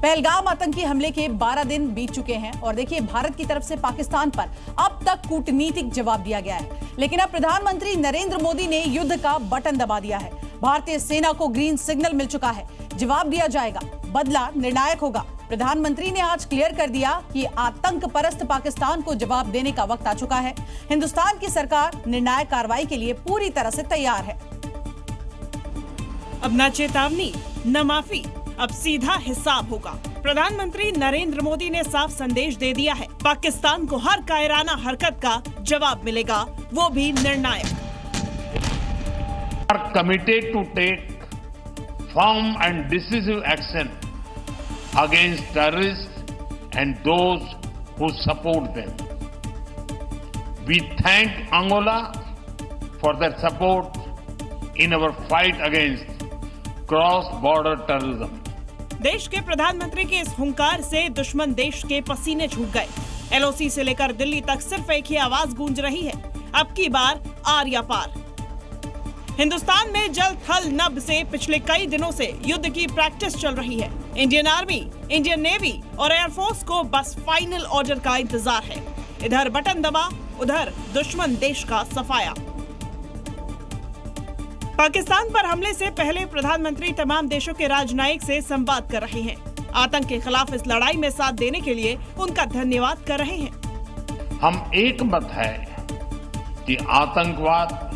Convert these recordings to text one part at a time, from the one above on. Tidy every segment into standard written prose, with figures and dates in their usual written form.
पहलगाम आतंकी हमले के 12 दिन बीत चुके हैं और देखिए भारत की तरफ से पाकिस्तान पर अब तक कूटनीतिक जवाब दिया गया है, लेकिन अब प्रधानमंत्री नरेंद्र मोदी ने युद्ध का बटन दबा दिया है। भारतीय सेना को ग्रीन सिग्नल मिल चुका है, जवाब दिया जाएगा, बदला निर्णायक होगा। प्रधानमंत्री ने आज क्लियर कर दिया कि आतंक परस्त पाकिस्तान को जवाब देने का वक्त आ चुका है। हिंदुस्तान की सरकार निर्णायक कार्रवाई के लिए पूरी तरह से तैयार है। अब न चेतावनी न माफी, अब सीधा हिसाब होगा। प्रधानमंत्री नरेंद्र मोदी ने साफ संदेश दे दिया है, पाकिस्तान को हर कायराना हरकत का जवाब मिलेगा, वो भी निर्णायक। Are committed to take firm and decisive action against terrorists and those who support them. We thank Angola for their support in our fight against cross-border terrorism. देश के प्रधानमंत्री के इस हुंकार से दुश्मन देश के पसीने छूट गए। एलओसी से लेकर दिल्ली तक सिर्फ एक ही आवाज गूंज रही है, अब की बार आर या पार। हिंदुस्तान में जल थल नभ से पिछले कई दिनों से युद्ध की प्रैक्टिस चल रही है। इंडियन आर्मी, इंडियन नेवी और एयरफोर्स को बस फाइनल ऑर्डर का इंतजार है। इधर बटन दबा, उधर दुश्मन देश का सफाया। पाकिस्तान पर हमले से पहले प्रधानमंत्री तमाम देशों के राजनयिक से संवाद कर रहे हैं। आतंक के खिलाफ इस लड़ाई में साथ देने के लिए उनका धन्यवाद कर रहे हैं। हम एक मत है कि आतंकवाद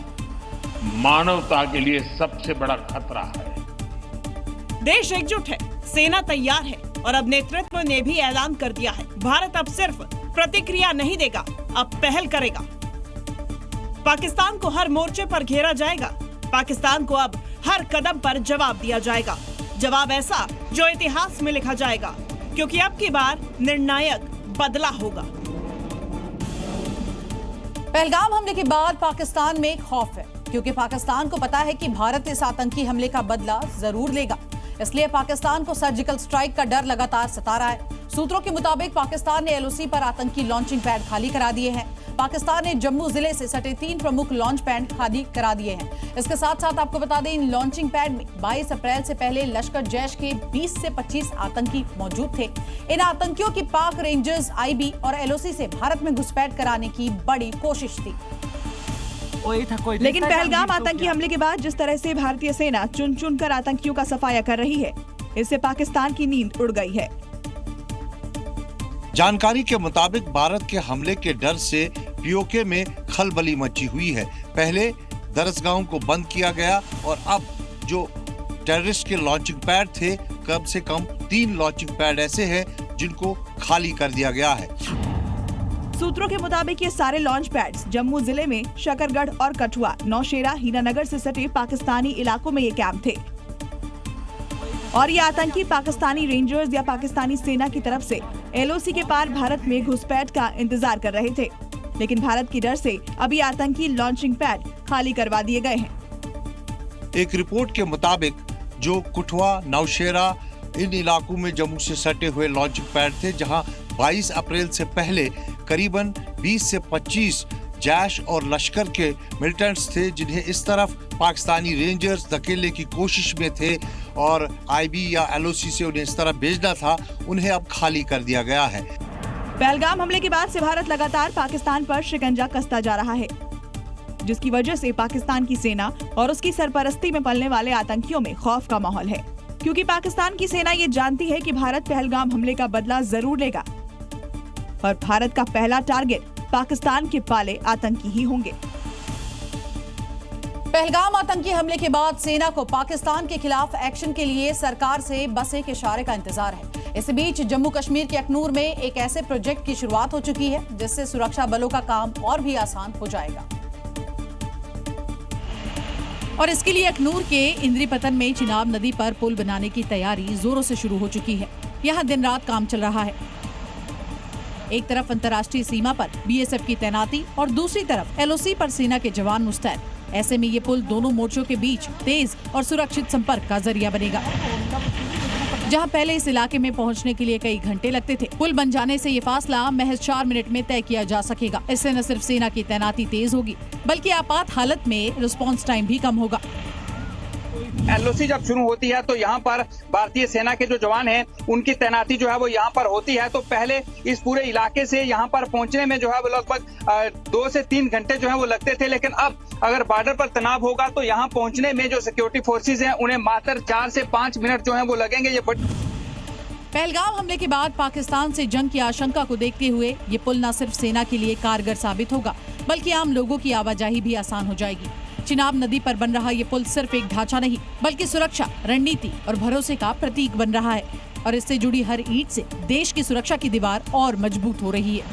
मानवता के लिए सबसे बड़ा खतरा है। देश एकजुट है, सेना तैयार है और अब नेतृत्व ने भी ऐलान कर दिया है, भारत अब सिर्फ प्रतिक्रिया नहीं देगा, अब पहल करेगा। पाकिस्तान को हर मोर्चे पर घेरा जाएगा, पाकिस्तान को अब हर कदम पर जवाब दिया जाएगा। जवाब ऐसा जो इतिहास में लिखा जाएगा, क्योंकि अब की बार निर्णायक बदला होगा। पहलगाम हमले के बाद पाकिस्तान में खौफ है, क्योंकि पाकिस्तान को पता है कि भारत इस आतंकी हमले का बदला जरूर लेगा। इसलिए पाकिस्तान को सर्जिकल स्ट्राइक का डर लगातार सता रहा है। सूत्रों के मुताबिक पाकिस्तान ने एलओसी पर आतंकी लॉन्चिंग पैड खाली करा दिए हैं। पाकिस्तान ने जम्मू जिले से सटे 3 प्रमुख लॉन्च पैड खाली करा दिए हैं। इसके साथ साथ आपको बता दें, इन लॉन्चिंग पैड में 22 अप्रैल से पहले लश्कर जैश के 20 से 25 आतंकी मौजूद थे। इन आतंकियों की पाक रेंजर्स, आईबी और एलओसी से भारत में घुसपैठ कराने की बड़ी कोशिश थी। लेकिन पहलगाम आतंकी हमले के बाद जिस तरह से भारतीय सेना चुन चुन कर आतंकियों का सफाया कर रही है, इससे पाकिस्तान की नींद उड़ गई है। जानकारी के मुताबिक भारत के हमले के डर से पीओके में खलबली मची हुई है। पहले दरसगाहों को बंद किया गया और अब जो टेररिस्ट के लॉन्चिंग पैड थे, कम से कम 3 लॉन्चिंग पैड ऐसे हैं जिनको खाली कर दिया गया है। सूत्रों के मुताबिक ये सारे लॉन्च पैड्स जम्मू जिले में शकरगढ़ और कठुआ, नौशेरा, हीरानगर से सटे पाकिस्तानी इलाकों में ये कैंप थे और ये आतंकी पाकिस्तानी रेंजर्स या पाकिस्तानी सेना की तरफ से एलओसी के पार भारत में घुसपैठ का इंतजार कर रहे थे। लेकिन भारत की डर से अभी आतंकी लॉन्चिंग पैड खाली करवा दिए गए हैं। एक रिपोर्ट के मुताबिक जो कठुआ, नौशेरा इन इलाकों में जम्मू से सटे हुए लॉन्चिंग पैड थे, जहां 22 अप्रैल से पहले करीबन 20 से 25 जैश और लश्कर के मिलिटेंट्स थे, जिन्हें इस तरफ पाकिस्तानी रेंजर्स धकेलने की कोशिश में थे और आईबी या एलओसी से उन्हें इस तरफ भेजना था, उन्हें अब खाली कर दिया गया है। पहलगाम हमले के बाद से भारत लगातार पाकिस्तान पर शिकंजा कसता जा रहा है, जिसकी वजह से पाकिस्तान की सेना और उसकी सरपरस्ती में पलने वाले आतंकियों में खौफ का माहौल है। क्योंकि पाकिस्तान की सेना ये जानती है कि भारत पहलगाम हमले का बदला जरूर लेगा और भारत का पहला टारगेट पाकिस्तान के पाले आतंकी ही होंगे। पहलगाम आतंकी हमले के बाद सेना को पाकिस्तान के खिलाफ एक्शन के लिए सरकार से बस एक इशारे का इंतजार है। इस बीच जम्मू कश्मीर के अखनूर में एक ऐसे प्रोजेक्ट की शुरुआत हो चुकी है जिससे सुरक्षा बलों का काम और भी आसान हो जाएगा। और इसके लिए अखनूर के इंद्री पतन में चिनाब नदी पर पुल बनाने की तैयारी जोरों से शुरू हो चुकी है। यहाँ दिन रात काम चल रहा है। एक तरफ अंतर्राष्ट्रीय सीमा पर बीएसएफ की तैनाती और दूसरी तरफ एलओसी पर सेना के जवान मुस्तैद। ऐसे में ये पुल दोनों मोर्चों के बीच तेज और सुरक्षित संपर्क का जरिया बनेगा। जहां पहले इस इलाके में पहुंचने के लिए कई घंटे लगते थे, पुल बन जाने से ये फासला महज 4 मिनट में तय किया जा सकेगा। इससे न सिर्फ सेना की तैनाती तेज होगी, बल्कि आपात हालत में रिस्पांस टाइम भी कम होगा। एलओसी जब शुरू होती है तो यहाँ पर भारतीय सेना के जो जवान हैं उनकी तैनाती जो है वो यहाँ पर होती है। तो पहले इस पूरे इलाके से यहाँ पर पहुंचने में जो है वो लगभग 2 से 3 घंटे जो है वो लगते थे, लेकिन अब अगर बॉर्डर पर तनाव होगा तो यहाँ पहुंचने में जो सिक्योरिटी फोर्सेज हैं उन्हें मात्र 4 से 5 मिनट जो है वो लगेंगे। ये पहलगाम हमले के बाद पाकिस्तान से जंग की आशंका को देखते हुए ये पुल न सिर्फ सेना के लिए कारगर साबित होगा बल्कि आम लोगों की आवाजाही भी आसान हो जाएगी। चिनाब नदी पर बन रहा ये पुल सिर्फ एक ढांचा नहीं बल्कि सुरक्षा, रणनीति और भरोसे का प्रतीक बन रहा है और इससे जुड़ी हर ईंट से देश की सुरक्षा की दीवार और मजबूत हो रही है।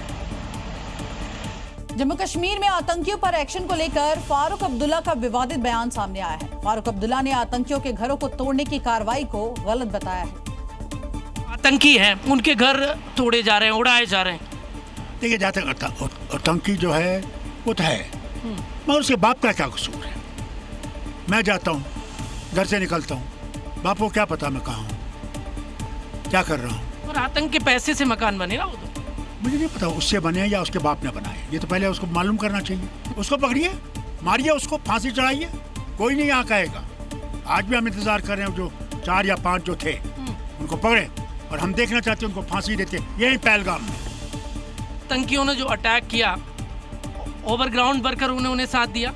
जम्मू कश्मीर में आतंकियों पर एक्शन को लेकर फारूक अब्दुल्ला का विवादित बयान सामने आया है। फारूक अब्दुल्ला ने आतंकियों के घरों को तोड़ने की कार्रवाई को गलत बताया है। आतंकी हैं, उनके घर तोड़े जा रहे हैं, उड़ाए जा रहे हैं। देखिए, जहाँ तक आतंकी जो है वो तो है, मगर उसके बाप का क्या कसूर है? मैं जाता हूँ, घर से निकलता हूँ, बाप को क्या पता मैं कहाँ हूँ, क्या कर रहा हूँ। और आतंक के पैसे से मकान बने ना, वो तो मुझे नहीं पता उससे बने या उसके बाप ने बनाए। ये तो पहले उसको मालूम करना चाहिए। उसको पकड़िए, मारिए, उसको फांसी चढ़ाइए, कोई नहीं यहाँ कहेगा। आज भी हम इंतजार कर रहे हैं, जो 4 या 5 जो थे उनको पकड़े और हम देखना चाहते हैं उनको फांसी देते यही पहलगाम में। आतंकियों ने जो अटैक किया, ओवरग्राउंड वर्करों ने उन्हें साथ दिया।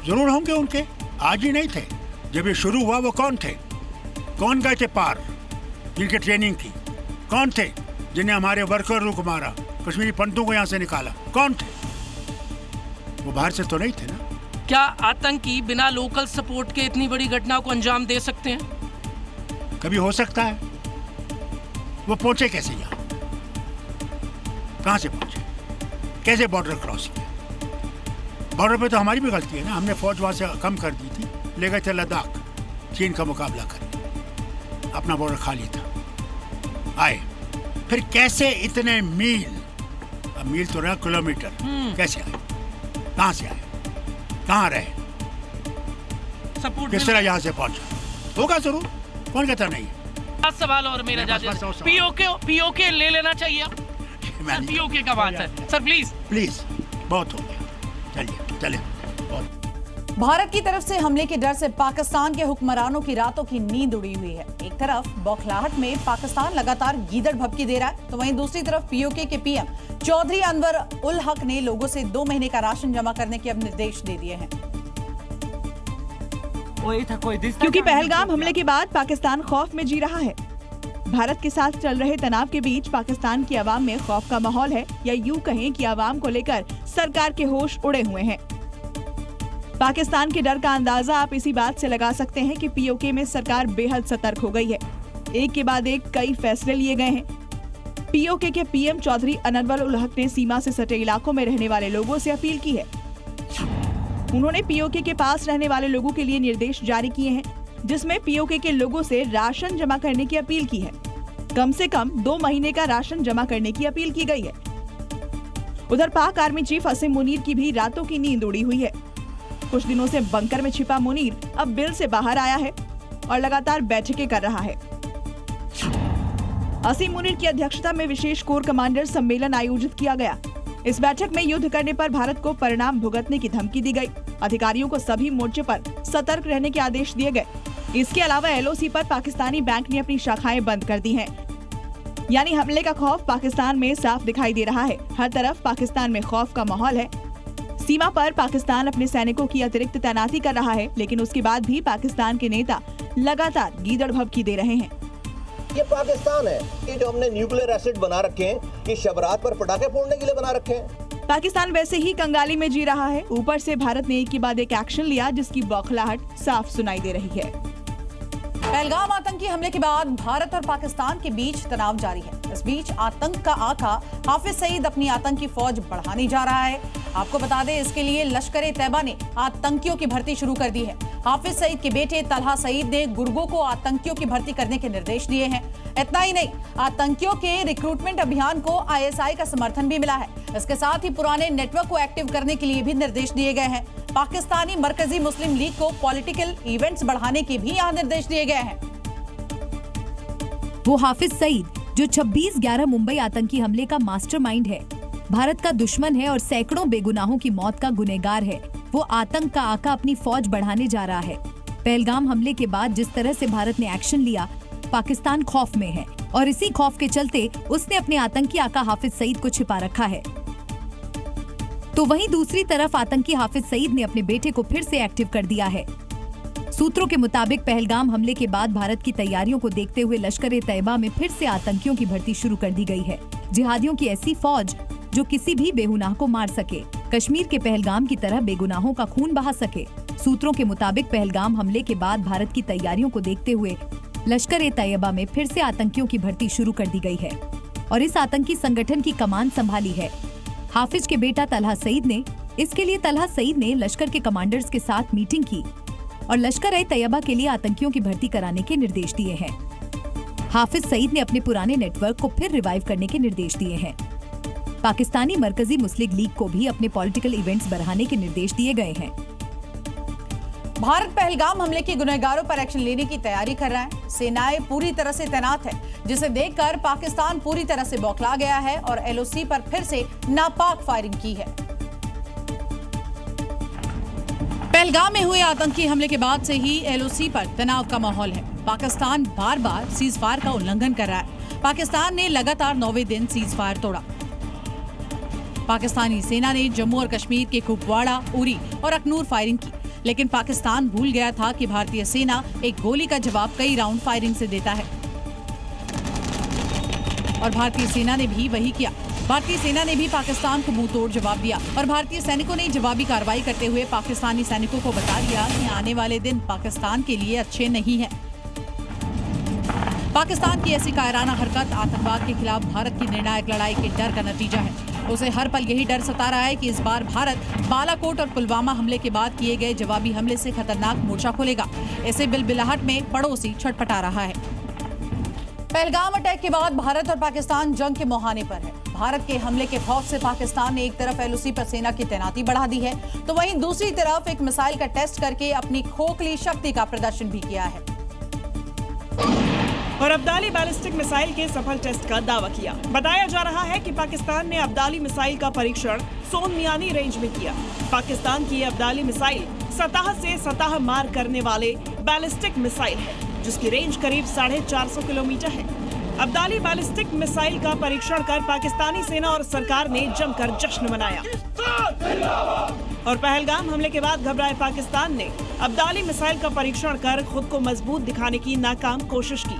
जरूर होंगे उनके, आज ही नहीं थे। जब ये शुरू हुआ वो कौन थे? कौन गए थे पार जिनकी ट्रेनिंग थी? कौन थे जिन्हें हमारे वर्करों को मारा, कश्मीरी पंडितों को यहाँ से निकाला? कौन थे? वो बाहर से तो नहीं थे ना। क्या आतंकी बिना लोकल सपोर्ट के इतनी बड़ी घटना को अंजाम दे सकते हैं? कभी हो सकता है। वो पहुंचे कैसे यहाँ? कहाँ से पहुंचे? कैसे बॉर्डर क्रॉस किया? बॉर्डर पे तो हमारी भी गलती है ना, हमने फौज वहां से कम कर दी थी, ले गए थे लद्दाख चीन का मुकाबला कर, अपना बॉर्डर खाली था, आए। फिर कैसे इतने मील, अब मील तो रहा किलोमीटर, कैसे आए? कहाँ से आए? कहाँ रहे? सपोर्ट किस तरह यहाँ से पहुंचा? होगा जरूर, कौन कहता नहीं है। सवाल और मेरा पीओके ले लेना चाहिए। सर, पीओके का बात है सर, प्लीज बहुत हो गया, चलिए बहुत। भारत की तरफ से हमले के डर से पाकिस्तान के हुक्मरानों की रातों की नींद उड़ी हुई है। एक तरफ बौखलाहट में पाकिस्तान लगातार गीदड़ भभकी दे रहा है, तो वहीं दूसरी तरफ पीओके के पीएम चौधरी अनवर उल हक ने लोगों से 2 महीने का राशन जमा करने के अब निर्देश दे दिए हैं। क्योंकि पहलगाम हमले के बाद पाकिस्तान खौफ में जी रहा है। भारत के साथ चल रहे तनाव के बीच पाकिस्तान की आवाम में खौफ का माहौल है, या यूं कहें कि आवाम को लेकर सरकार के होश उड़े हुए हैं। पाकिस्तान के डर का अंदाजा आप इसी बात से लगा सकते हैं कि पीओके में सरकार बेहद सतर्क हो गई है। एक के बाद एक कई फैसले लिए गए हैं। पीओके के पीएम चौधरी अनवर उल हक ने सीमा से सटे इलाकों में रहने वाले लोगों से अपील की है। उन्होंने पीओके के पास रहने वाले लोगों के लिए निर्देश जारी किए हैं, जिसमें पीओके के लोगों से राशन जमा करने की अपील की है। कम से कम 2 महीने का राशन जमा करने की अपील की गई है। उधर पाक आर्मी चीफ असीम मुनीर की भी रातों की नींद उड़ी हुई है। कुछ दिनों से बंकर में छिपा मुनीर अब बिल से बाहर आया है और लगातार बैठकें कर रहा है। असीम मुनीर की अध्यक्षता में विशेष कोर कमांडर सम्मेलन आयोजित किया गया। इस बैठक में युद्ध करने पर भारत को परिणाम भुगतने की धमकी दी गई। अधिकारियों को सभी मोर्चे पर सतर्क रहने के आदेश दिए गए। इसके अलावा एलओसी पर पाकिस्तानी बैंक ने अपनी शाखाएं बंद कर दी हैं। यानी हमले का खौफ पाकिस्तान में साफ दिखाई दे रहा है। हर तरफ पाकिस्तान में खौफ का माहौल है। सीमा पर पाकिस्तान अपने सैनिकों की अतिरिक्त तैनाती कर रहा है, लेकिन उसके बाद भी पाकिस्तान के नेता लगातार गीदड़ भभकी दे रहे हैं। ये पाकिस्तान है, ये जो हमने न्यूक्लियर एसिड बना रखे हैं, ये शबरात पर पटाखे फोड़ने के लिए बना रखे हैं। पाकिस्तान वैसे ही कंगाली में जी रहा है। ऊपर से भारत ने एक के बाद एक एक्शन लिया, जिसकी बौखलाहट साफ सुनाई दे रही है। पहलगाम आतंकी हमले के बाद भारत और पाकिस्तान के बीच तनाव जारी है। इस बीच आतंक का आका हाफिज सईद अपनी आतंकी फौज बढ़ाने जा रहा है। आपको बता दें, इसके लिए लश्कर-ए-तैयबा ने आतंकियों की भर्ती शुरू कर दी है। हाफिज सईद के बेटे तलहा सईद ने गुर्गों को आतंकियों की भर्ती करने के निर्देश दिए हैं। इतना ही नहीं, आतंकियों के रिक्रूटमेंट अभियान को आईएसआई का समर्थन भी मिला है। इसके साथ ही पुराने नेटवर्क को एक्टिव करने के लिए भी निर्देश दिए गए हैं। पाकिस्तानी मरकजी मुस्लिम लीग को पॉलिटिकल इवेंट्स बढ़ाने के भी यहाँ निर्देश दिए गए हैं। वो हाफिज सईद जो 26/11 मुंबई आतंकी हमले का मास्टरमाइंड है, भारत का दुश्मन है और सैकड़ों बेगुनाहों की मौत का गुनहगार है। वो आतंक का आका अपनी फौज बढ़ाने जा रहा है। पहलगाम हमले के बाद जिस तरह से भारत ने एक्शन लिया, पाकिस्तान खौफ में है और इसी खौफ के चलते उसने अपने आतंकी आका हाफिज सईद को छिपा रखा है। तो वहीं दूसरी तरफ आतंकी हाफिज सईद ने अपने बेटे को फिर से एक्टिव कर दिया है। सूत्रों के मुताबिक पहलगाम हमले के बाद भारत की तैयारियों को देखते हुए लश्कर-ए-तैयबा में फिर से आतंकियों की भर्ती शुरू कर दी गई है। जिहादियों की ऐसी फौज जो किसी भी बेगुनाह को मार सके, कश्मीर के पहलगाम की तरह बेगुनाहों का खून बहा सके। सूत्रों के मुताबिक पहलगाम हमले के बाद भारत की तैयारियों को देखते हुए लश्कर-ए-तैयबा में फिर से आतंकियों की भर्ती शुरू कर दी गई है और इस आतंकी संगठन की कमान संभाली है हाफिज के बेटा तलहा सईद ने। इसके लिए तलहा सईद ने लश्कर के कमांडर्स के साथ मीटिंग की और लश्कर-ए-तैयबा के लिए आतंकियों की भर्ती कराने के निर्देश दिए हैं। हाफिज सईद ने अपने पुराने नेटवर्क को फिर रिवाइव करने के निर्देश दिए हैं। पाकिस्तानी मरकजी मुस्लिम लीग को भी अपने पॉलिटिकल इवेंट्स बढ़ाने के निर्देश दिए गए हैं। भारत पहलगाम हमले के गुनहगारों पर एक्शन लेने की तैयारी कर रहा है। सेनाएं पूरी तरह से तैनात है, जिसे देखकर पाकिस्तान पूरी तरह से बौखला गया है और एलओसी पर फिर से नापाक फायरिंग की है। पहलगाम में हुए आतंकी हमले के बाद से ही एलओसी पर तनाव का माहौल है। पाकिस्तान बार बार सीज फायर का उल्लंघन कर रहा है। पाकिस्तान ने लगातार 9वें दिन सीज फायर तोड़ा। पाकिस्तानी सेना ने जम्मू और कश्मीर के कुपवाड़ा, उरी और अखनूर फायरिंग की, लेकिन पाकिस्तान भूल गया था कि भारतीय सेना एक गोली का जवाब कई राउंड फायरिंग से देता है और भारतीय सेना ने भी वही किया। भारतीय सेना ने भी पाकिस्तान को मुंह तोड़ जवाब दिया और भारतीय सैनिकों ने जवाबी कार्रवाई करते हुए पाकिस्तानी सैनिकों को बता दिया कि आने वाले दिन पाकिस्तान के लिए अच्छे नहीं हैं। पाकिस्तान की ऐसी कायराना हरकत आतंकवाद के खिलाफ भारत की निर्णायक लड़ाई के डर का नतीजा है। उसे हर पल यही डर सता रहा है कि इस बार भारत बालाकोट और पुलवामा हमले के बाद किए गए जवाबी हमले से खतरनाक मोर्चा खोलेगा। ऐसे बिलबिलाहट में पड़ोसी छटपटा रहा है। पहलगाम अटैक के बाद भारत और पाकिस्तान जंग के मुहाने पर है। भारत के हमले के खौफ से पाकिस्तान ने एक तरफ एलओसी पर सेना की तैनाती बढ़ा दी है, तो वहीं दूसरी तरफ एक मिसाइल का टेस्ट करके अपनी खोखली शक्ति का प्रदर्शन भी किया है और अब्दाली बैलिस्टिक मिसाइल के सफल टेस्ट का दावा किया। बताया जा रहा है कि पाकिस्तान ने अब्दाली मिसाइल का परीक्षण सोन मियानी रेंज में किया। पाकिस्तान की अब्दाली मिसाइल सतह से सतह मार करने वाले बैलिस्टिक मिसाइल है, जिसकी रेंज करीब 450 किलोमीटर है। अब्दाली बैलिस्टिक मिसाइल का परीक्षण कर पाकिस्तानी सेना और सरकार ने जमकर जश्न मनाया और पहलगाम हमले के बाद घबराए पाकिस्तान ने अब्दाली मिसाइल का परीक्षण कर खुद को मजबूत दिखाने की नाकाम कोशिश की,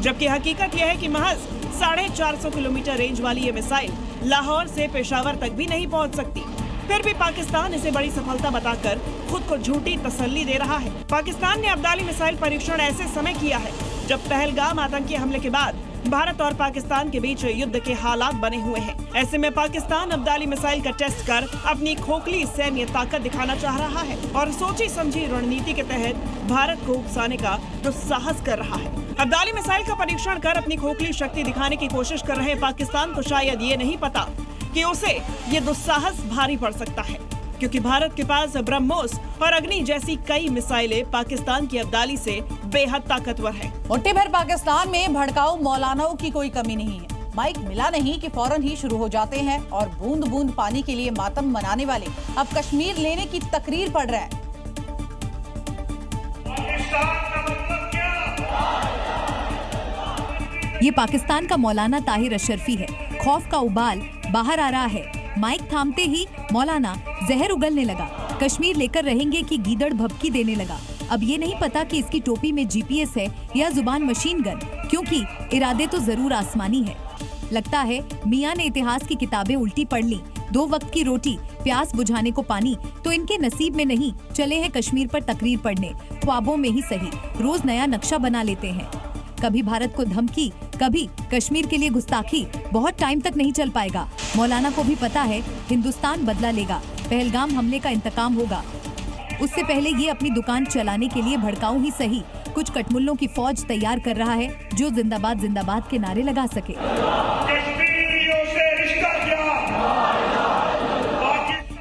जबकि हकीकत यह है कि महज 450 किलोमीटर रेंज वाली ये मिसाइल लाहौर से पेशावर तक भी नहीं पहुंच सकती। फिर भी पाकिस्तान इसे बड़ी सफलता बताकर खुद को झूठी तसल्ली दे रहा है। पाकिस्तान ने अब्दाली मिसाइल परीक्षण ऐसे समय किया है जब पहलगाम आतंकी हमले के बाद भारत और पाकिस्तान के बीच युद्ध के हालात बने हुए हैं। ऐसे में पाकिस्तान अब्दाली मिसाइल का टेस्ट कर अपनी खोखली सैन्य ताकत दिखाना चाह रहा है और सोची समझी रणनीति के तहत भारत को उकसाने का दुस्साहस कर रहा है। अब्दाली मिसाइल का परीक्षण कर अपनी खोखली शक्ति दिखाने की कोशिश कर रहे पाकिस्तान को शायद ये नहीं पता कि उसे ये दुस्साहस भारी पड़ सकता है, क्योंकि भारत के पास ब्रह्मोस और अग्नि जैसी कई मिसाइलें पाकिस्तान की अब्दाली से बेहद ताकतवर हैं। मुट्ठी भर पाकिस्तान में भड़काऊ मौलानाओं की कोई कमी नहीं है। माइक मिला नहीं कि फौरन ही शुरू हो जाते हैं और बूंद बूंद पानी के लिए मातम मनाने वाले अब कश्मीर लेने की तकरीर पढ़ रहे हैं। ये पाकिस्तान का मौलाना ताहिर अशरफी है। खौफ का उबाल बाहर आ रहा है। माइक थामते ही मौलाना जहर उगलने लगा। कश्मीर लेकर रहेंगे कि गीदड़ भभकी देने लगा। अब ये नहीं पता कि इसकी टोपी में जीपीएस है या जुबान मशीन गन, क्योंकि इरादे तो जरूर आसमानी है। लगता है मियां ने इतिहास की किताबें उल्टी पढ़ ली। 2 वक्त की रोटी, प्यास बुझाने को पानी तो इनके नसीब में नहीं। चले हैं कश्मीर पर तकरीर पढ़ने, ख्वाबों में ही सही। रोज नया नक्शा बना लेते हैं। कभी भारत को धमकी, कभी कश्मीर के लिए गुस्ताखी। बहुत टाइम तक नहीं चल पाएगा। मौलाना को भी पता है हिंदुस्तान बदला लेगा। पहलगाम हमले का इंतकाम होगा। उससे पहले ये अपनी दुकान चलाने के लिए भड़काऊ ही सही कुछ कटमुल्लों की फौज तैयार कर रहा है, जो जिंदाबाद जिंदाबाद के नारे लगा सके।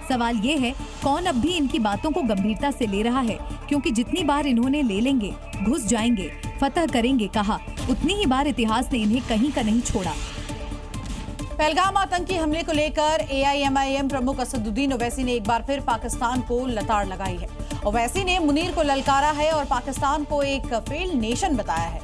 सवाल ये है, कौन अब भी इनकी बातों को गंभीरता से ले रहा है? क्योंकि जितनी बार इन्होंने ले लेंगे, घुस जाएंगे, फतह करेंगे कहा, उतनी ही बार इतिहास ने इन्हें कहीं का नहीं छोड़ा। पहलगाम आतंकी हमले को लेकर AIMIM प्रमुख असदुद्दीन ओवैसी ने एक बार फिर पाकिस्तान को लताड़ लगाई है। ओवैसी ने मुनीर को ललकारा है और पाकिस्तान को एक फेल्ड नेशन बताया है।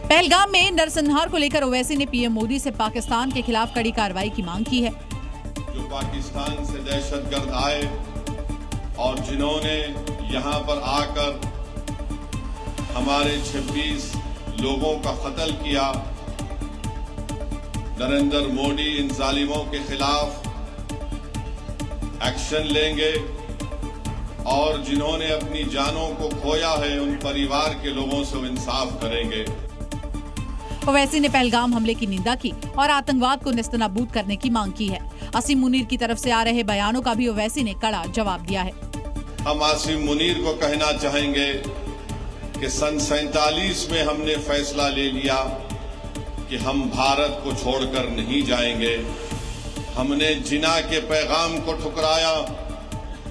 पहलगाम में नरसंहार को लेकर ओवैसी ने पीएम मोदी से पाकिस्तान के खिलाफ कड़ी कार्रवाई की मांग की है। जो पाकिस्तान से दहशतगर्द आए और जिन्होंने यहां पर आकर हमारे 26 लोगों का कत्ल किया, नरेंद्र मोदी इन जालिमों के खिलाफ एक्शन लेंगे और जिन्होंने अपनी जानों को खोया है उन परिवार के लोगों से इंसाफ करेंगे। ओवैसी ने पहलगाम हमले की निंदा की और आतंकवाद को नेस्तनाबूद करने की मांग की है। आसिम मुनीर की तरफ से आ रहे बयानों का भी ओवैसी ने कड़ा जवाब दिया है। हम आसिम मुनीर को कहना चाहेंगे कि सन 47 में हमने फैसला ले लिया कि हम भारत को छोड़कर नहीं जाएंगे। हमने जिना के पैगाम को ठुकराया।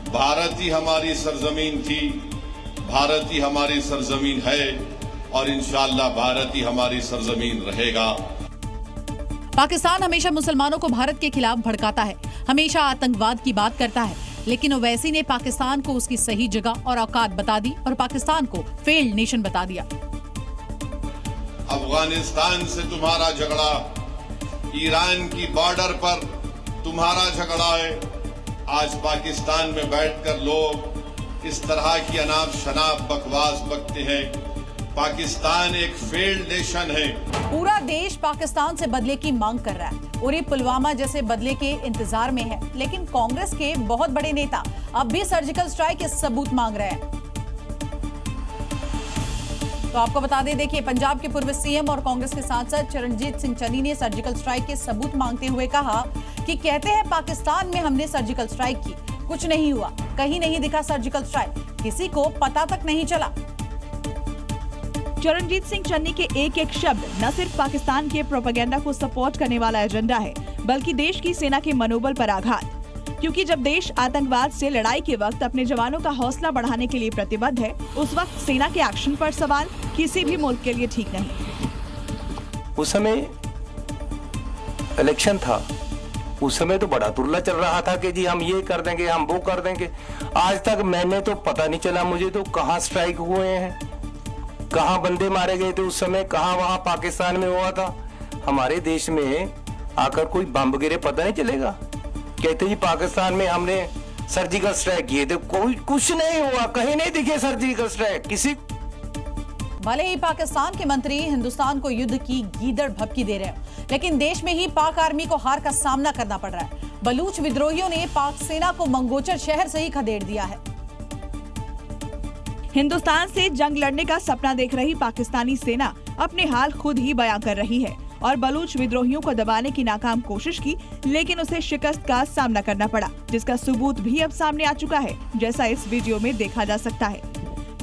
भारत ही हमारी सरजमीन थी, भारत ही हमारी सरजमीन है और इंशाअल्लाह भारत ही हमारी सरजमीन रहेगा। पाकिस्तान हमेशा मुसलमानों को भारत के खिलाफ भड़काता है, हमेशा आतंकवाद की बात करता है, लेकिन ओवैसी ने पाकिस्तान को उसकी सही जगह और औकात बता दी और पाकिस्तान को फेल्ड नेशन बता दिया। अफगानिस्तान से तुम्हारा झगड़ा, ईरान की बॉर्डर पर तुम्हारा झगड़ा है। आज पाकिस्तान में बैठकर लोग इस तरह की अनाप शनाप बकवास बकते हैं। पाकिस्तान एक फेल्ड नेशन है। पूरा देश पाकिस्तान से बदले की मांग कर रहा है। उरी पुलवामा जैसे बदले के इंतजार में है, लेकिन कांग्रेस के बहुत बड़े नेता अब भी सर्जिकल स्ट्राइक के सबूत मांग रहे हैं। तो आपको बता दें, देखिए, पंजाब के पूर्व सीएम और कांग्रेस के सांसद चरणजीत सिंह चन्नी ने सर्जिकल स्ट्राइक के सबूत मांगते हुए कहा कि कहते हैं पाकिस्तान में हमने सर्जिकल स्ट्राइक की, कुछ नहीं हुआ, कहीं नहीं दिखा सर्जिकल स्ट्राइक, किसी को पता तक नहीं चला। चरणजीत सिंह चन्नी के एक एक शब्द न सिर्फ पाकिस्तान के प्रोपेगेंडा को सपोर्ट करने वाला एजेंडा है, बल्कि देश की सेना के मनोबल पर आघात। क्योंकि जब देश आतंकवाद से लड़ाई के वक्त अपने जवानों का हौसला बढ़ाने के लिए प्रतिबद्ध है, उस वक्त सेना के एक्शन पर सवाल किसी भी मुल्क के लिए ठीक नहीं। उस समय इलेक्शन था, उस समय तो बड़ा तुरला चल रहा था कि जी हम ये कर देंगे, हम वो कर देंगे। आज तक मैंने तो पता नहीं चला मुझे तो कहाँ स्ट्राइक हुए हैं, कहाँ बंदे मारे गए थे उस समय, कहाँ वहाँ पाकिस्तान में हुआ था। हमारे देश में आकर कोई बम गिरे पता नहीं चलेगा। कहते जी पाकिस्तान में हमने सर्जिकल स्ट्राइक किए थे, कोई कुछ नहीं हुआ, कहीं नहीं दिखे सर्जिकल स्ट्राइक किसी। भले ही पाकिस्तान के मंत्री हिंदुस्तान को युद्ध की गीदड़ भभकी दे रहे हैं, लेकिन देश में ही पाक आर्मी को हार का सामना करना पड़ रहा है। बलूच विद्रोहियों ने पाक सेना को मंगोचर शहर से ही खदेड़ दिया है। हिंदुस्तान से जंग लड़ने का सपना देख रही पाकिस्तानी सेना अपने हाल खुद ही बयां कर रही है और बलूच विद्रोहियों को दबाने की नाकाम कोशिश की, लेकिन उसे शिकस्त का सामना करना पड़ा, जिसका सबूत भी अब सामने आ चुका है, जैसा इस वीडियो में देखा जा सकता है।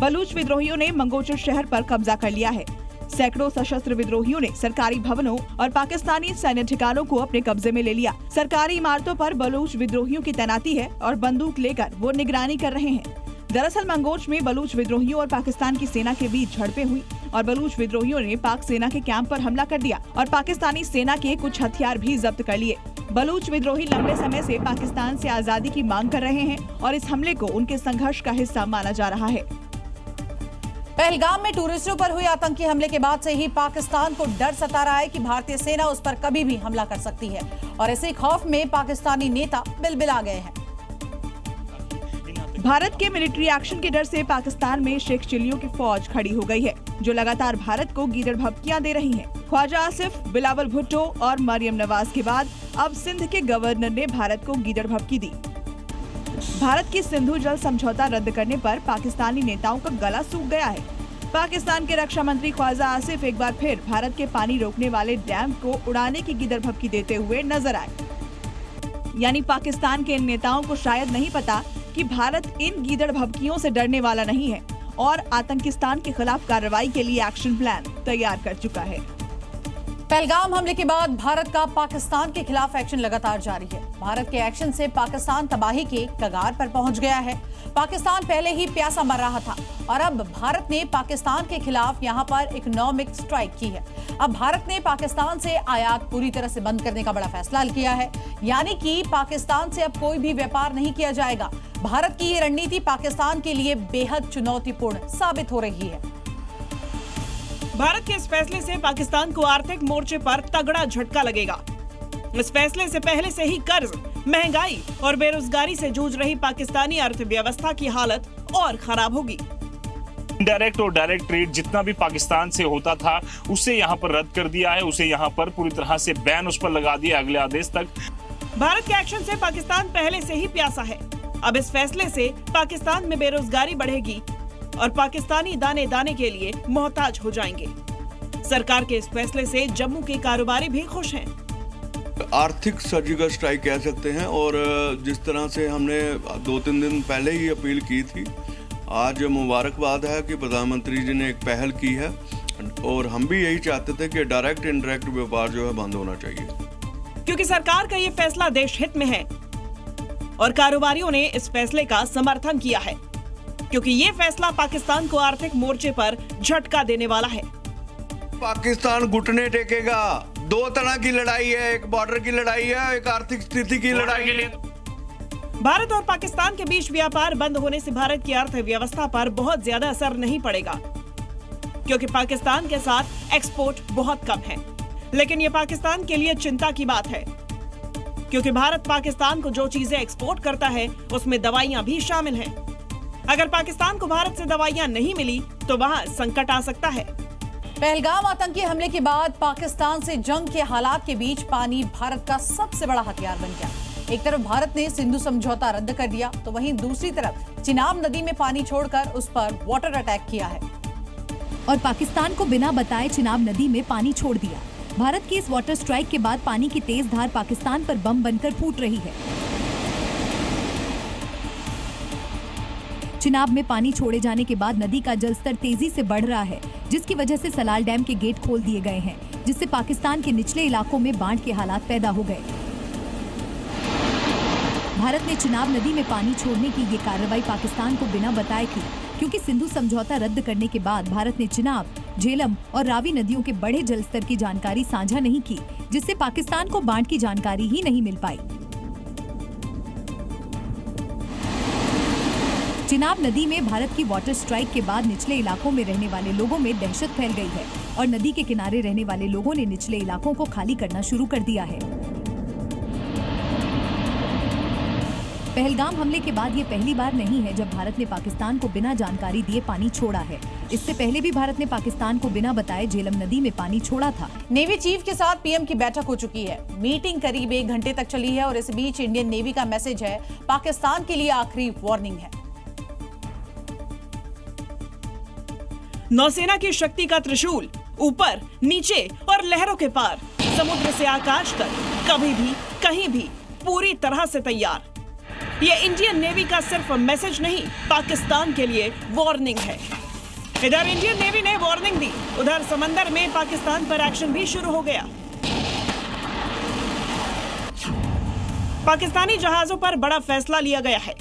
बलूच विद्रोहियों ने मंगोचर शहर पर कब्जा कर लिया है। सैकड़ों सशस्त्र विद्रोहियों ने सरकारी भवनों और पाकिस्तानी सैन्य ठिकानों को अपने कब्जे में ले लिया। सरकारी इमारतों पर बलूच विद्रोहियों की तैनाती है और बंदूक लेकर वो निगरानी कर रहे हैं। दरअसल मंगोच में बलूच विद्रोहियों और पाकिस्तान की सेना के बीच झड़पें हुई और बलूच विद्रोहियों ने पाक सेना के कैंप पर हमला कर दिया और पाकिस्तानी सेना के कुछ हथियार भी जब्त कर लिए। बलूच विद्रोही लंबे समय से पाकिस्तान से आजादी की मांग कर रहे हैं और इस हमले को उनके संघर्ष का हिस्सा माना जा रहा है। पहलगाम में टूरिस्टों पर हुए आतंकी हमले के बाद से ही पाकिस्तान को डर सता रहा है कि भारतीय सेना उस पर कभी भी हमला कर सकती है और इसी खौफ में पाकिस्तानी नेता बिलबिला गए हैं। भारत के मिलिट्री एक्शन के डर से पाकिस्तान में शेख चिल्लियों की फौज खड़ी हो गई है, जो लगातार भारत को गीदड़ भभकियां दे रही हैं। ख्वाजा आसिफ, बिलावल भुट्टो और मरियम नवाज के बाद अब सिंध के गवर्नर ने भारत को गीदड़ भभकी दी। भारत की सिंधु जल समझौता रद्द करने पर पाकिस्तानी नेताओं का गला सूख गया है। पाकिस्तान के रक्षा मंत्री ख्वाजा आसिफ एक बार फिर भारत के पानी रोकने वाले डैम को उड़ाने की गीदड़ भभकी देते हुए नजर आए। यानी पाकिस्तान के इन नेताओं को शायद नहीं पता कि भारत इन गीदड़ भभकियों से डरने वाला नहीं है और आतंकिस्तान के खिलाफ कार्रवाई के लिए एक्शन प्लान तैयार कर चुका है। पहलगाम हमले के बाद भारत का पाकिस्तान के खिलाफ एक्शन लगातार जारी है। भारत के एक्शन से पाकिस्तान तबाही के कगार पर पहुंच गया है। पाकिस्तान पहले ही प्यासा मर रहा था और अब भारत ने पाकिस्तान के खिलाफ यहां पर इकोनॉमिक स्ट्राइक की है। अब भारत ने पाकिस्तान से आयात पूरी तरह से बंद करने का बड़ा फैसला किया है, यानी कि पाकिस्तान से अब कोई भी व्यापार नहीं किया जाएगा। भारत की ये रणनीति पाकिस्तान के लिए बेहद चुनौतीपूर्ण साबित हो रही है। भारत के इस फैसले से पाकिस्तान को आर्थिक मोर्चे पर तगड़ा झटका लगेगा। इस फैसले से पहले से ही कर्ज, महंगाई और बेरोजगारी से जूझ रही पाकिस्तानी अर्थव्यवस्था की हालत और खराब होगी। डायरेक्ट और डायरेक्ट ट्रेड जितना भी पाकिस्तान से होता था उसे यहाँ पर रद्द कर दिया है, उसे यहाँ पर पूरी तरह से बैन उस पर लगा दिया अगले आदेश तक। भारत के एक्शन से पाकिस्तान पहले से ही प्यासा है। अब इस फैसले से पाकिस्तान में बेरोजगारी बढ़ेगी और पाकिस्तानी दाने दाने के लिए मोहताज हो जाएंगे। सरकार के इस फैसले से जम्मू के कारोबारी भी खुश हैं। आर्थिक सर्जिकल स्ट्राइक कह सकते हैं और जिस तरह से हमने 2-3 दिन पहले ही अपील की थी, आज मुबारकबाद है कि प्रधानमंत्री जी ने एक पहल की है और हम भी यही चाहते थे कि डायरेक्ट इनडायरेक्ट व्यापार जो है बंद होना चाहिए, क्योंकि सरकार का ये फैसला देश हित में है और कारोबारियों ने इस फैसले का समर्थन किया है, क्योंकि ये फैसला पाकिस्तान को आर्थिक मोर्चे पर झटका देने वाला है। पाकिस्तान घुटने टेकेगा। 2 तरह की लड़ाई है, एक बॉर्डर की लड़ाई है, एक आर्थिक स्थिति की लड़ाई है। भारत और पाकिस्तान के बीच व्यापार बंद होने से भारत की अर्थव्यवस्था पर बहुत ज्यादा असर नहीं पड़ेगा, क्योंकि पाकिस्तान के साथ एक्सपोर्ट बहुत कम है। लेकिन ये पाकिस्तान के लिए चिंता की बात है, क्योंकि भारत पाकिस्तान को जो चीजें एक्सपोर्ट करता है उसमें दवाइयां भी शामिल हैं। अगर पाकिस्तान को भारत से दवाइयां नहीं मिली तो वहां संकट आ सकता है। पहलगाम आतंकी हमले के बाद पाकिस्तान से जंग के हालात के बीच पानी भारत का सबसे बड़ा हथियार बन गया। एक तरफ भारत ने सिंधु समझौता रद्द कर दिया, तो वहीं दूसरी तरफ चिनाब नदी में पानी छोड़कर उस पर वाटर अटैक किया है और पाकिस्तान को बिना बताए चिनाब नदी में पानी छोड़ दिया। भारत की इस वाटर स्ट्राइक के बाद पानी की तेज धार पाकिस्तान पर बम बनकर फूट रही है। चिनाब में पानी छोड़े जाने के बाद नदी का जलस्तर तेजी से बढ़ रहा है, जिसकी वजह से सलाल डैम के गेट खोल दिए गए हैं, जिससे पाकिस्तान के निचले इलाकों में बाढ़ के हालात पैदा हो गए। भारत ने चिनाब नदी में पानी छोड़ने की ये कार्रवाई पाकिस्तान को बिना बताए की, क्योंकि सिंधु समझौता रद्द करने के बाद भारत ने चिनाब, झेलम और रावी नदियों के बढ़े जलस्तर की जानकारी साझा नहीं की, जिससे पाकिस्तान को बाढ़ की जानकारी ही नहीं मिल पाई। चिनाब नदी में भारत की वाटर स्ट्राइक के बाद निचले इलाकों में रहने वाले लोगों में दहशत फैल गई है और नदी के किनारे रहने वाले लोगों ने निचले इलाकों को खाली करना शुरू कर दिया है। पहलगाम हमले के बाद ये पहली बार नहीं है जब भारत ने पाकिस्तान को बिना जानकारी दिए पानी छोड़ा है। इससे पहले भी भारत ने पाकिस्तान को बिना बताए झेलम नदी में पानी छोड़ा था। नेवी चीफ के साथ पीएम की बैठक हो चुकी है। मीटिंग करीब 1 घंटे तक चली है और इस बीच इंडियन नेवी का मैसेज है, पाकिस्तान के लिए आखिरी वार्निंग है। नौसेना की शक्ति का त्रिशूल ऊपर, नीचे और लहरों के पार, समुद्र से आकाश तक, कभी भी कहीं भी पूरी तरह से तैयार। ये इंडियन नेवी का सिर्फ मैसेज नहीं, पाकिस्तान के लिए वार्निंग है। इधर इंडियन नेवी ने वार्निंग दी, उधर समंदर में पाकिस्तान पर एक्शन भी शुरू हो गया। पाकिस्तानी जहाजों पर बड़ा फैसला लिया गया है।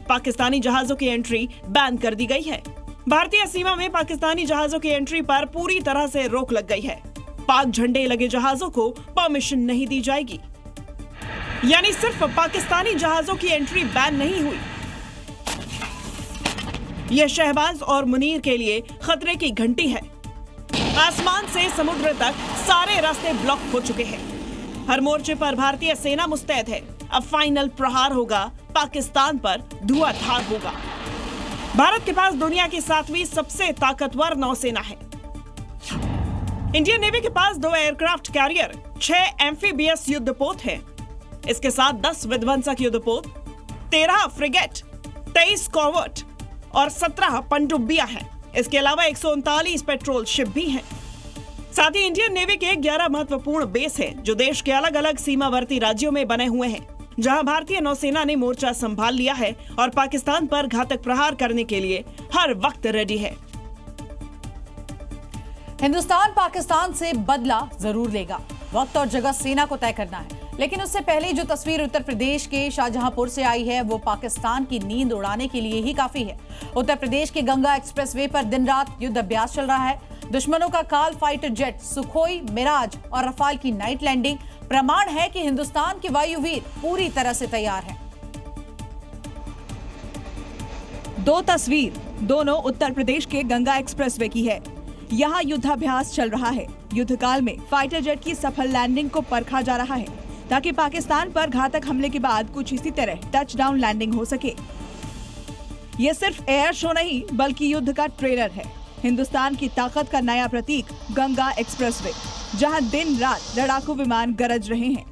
पाकिस्तानी जहाजों की एंट्री बैन कर दी गई है। भारतीय सीमा में पाकिस्तानी जहाजों की एंट्री पर पूरी तरह से रोक लग गई है। पाक झंडे लगे जहाजों को परमिशन नहीं दी जाएगी, यानी सिर्फ पाकिस्तानी जहाजों की एंट्री बैन नहीं हुई। यह शहबाज और मुनीर के लिए खतरे की घंटी है। आसमान से समुद्र तक सारे रास्ते ब्लॉक हो चुके हैं। हर मोर्चे पर भारतीय सेना मुस्तैद है। अब फाइनल प्रहार होगा, पाकिस्तान पर धुआंधार होगा। भारत के पास दुनिया की 7वीं सबसे ताकतवर नौसेना है। इंडियन नेवी के पास 2 एयरक्राफ्ट कैरियर, 6 एम्फीबियस युद्धपोत हैं। इसके साथ 10 विध्वंसक युद्धपोत, 13 फ्रिगेट, 23 कॉर्वेट और 17 पनडुब्बियां हैं। इसके अलावा 139 पेट्रोल शिप भी हैं। साथ ही इंडियन नेवी के 11 महत्वपूर्ण बेस हैं, जो देश के अलग अलग सीमावर्ती राज्यों में बने हुए हैं, जहां भारतीय नौसेना ने मोर्चा संभाल लिया है और पाकिस्तान पर घातक प्रहार करने के लिए हर वक्त रेडी है। हिंदुस्तान पाकिस्तान से बदला जरूर लेगा। वक्त और जगह सेना को तय करना है, लेकिन उससे पहले जो तस्वीर उत्तर प्रदेश के शाहजहांपुर से आई है वो पाकिस्तान की नींद उड़ाने के लिए ही काफी है। उत्तर प्रदेश के गंगा एक्सप्रेसवे पर दिन रात युद्ध अभ्यास चल रहा है। दुश्मनों का काल फाइटर जेट, सुखोई, मिराज और रफाल की नाइट लैंडिंग प्रमाण है कि हिंदुस्तान के वायुवीर पूरी तरह से तैयार हैं। दो तस्वीर दोनों उत्तर प्रदेश के गंगा एक्सप्रेसवे की है। यहाँ युद्धाभ्यास चल रहा है। युद्ध काल में फाइटर जेट की सफल लैंडिंग को परखा जा रहा है ताकि पाकिस्तान पर घातक हमले के बाद कुछ इसी तरह टचडाउन लैंडिंग हो सके। ये सिर्फ एयर शो नहीं बल्कि युद्ध का ट्रेलर है। हिंदुस्तान की ताकत का नया प्रतीक गंगा एक्सप्रेसवे, जहां दिन रात लड़ाकू विमान गरज रहे हैं।